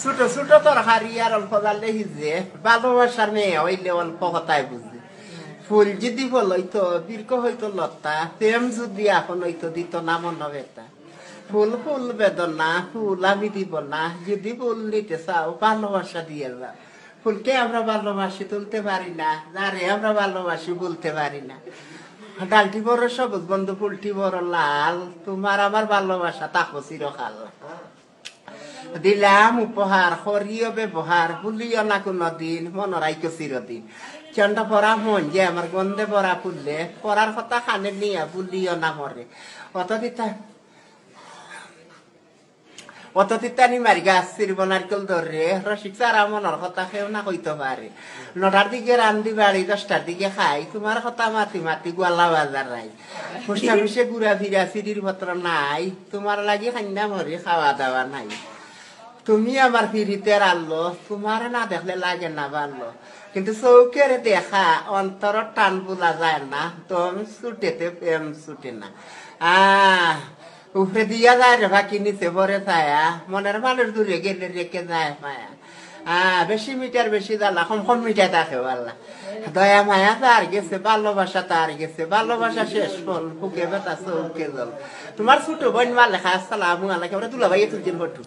ছোট ছোট তরকারি আর অল্প জালে হিজে ভালোবাসার মেয়ে হইলে অল্প কথাই বুঝি ফুল যদি ফল হইতো দীর্ঘ হইতো লতা প্রেম যদি এখন হইতো দিত না মন বেতা ফুল ফুল বেদনা ফুল আমি দিব না যদি ফুল নিতে চাও ভালোবাসা দিয়ে যা ফুলকে আমরা ভালোবাসি তুলতে পারি না যারে আমরা ভালোবাসি বলতে পারি না ডালটি বড় সবুজ বন্ধু ফুলটি বড় লাল তোমার আমার ভালোবাসা তাকো চিরকাল দিলাম উপহার করিও ব্যবহার ভুলিও না কোনদিন মনে রাখো চিরদিন চন্ডা পরা মন যে আমার গন্ধে ভরা ফুললে পরার কথা খানে নিয়ে ভুলিও না মরে অত তিতানি মারি গাছ চিরব নারকেল ধরে রসিক চারা মনের কথা কেউ না কইতে পারে 9টার দিকে রান্ধি বাড়ি 10টার দিকে খাই তোমার কথা মাতি মাতি গোয়ালা বাজার রাই পোস্ট অফিসে ঘুরা ফিরা চিঠির পত্র নাই তোমার লাগি খান্না মরে খাওয়া দাওয়া নাই তুমি আমার ফিরিতে আনলো তোমার না দেখলে লাগে না ভালো কিন্তু চৌকের দেখা অন্তর টান বোঝা যায় না তুমি ছুটেতে প্রেম ছুটে না উপরে দিয়া যায় রে ফাঁকি নিচে পরে ছায়া মনের মানুষ দূরে গেলে রেখে যায় মায়া বেশি মিটার বেশি জ্বালা কম কম মিটার থাকে পাল্লা দয়া মায়া তার গেছে ভালোবাসা তার গেছে ভালোবাসা শেষ ফল বুকে ব্যথা চৌকে জল তোমার ছোট বোন মালে খা আসসালামু আলাইকুম আমরা দুলাভাই তুলছেন ফটো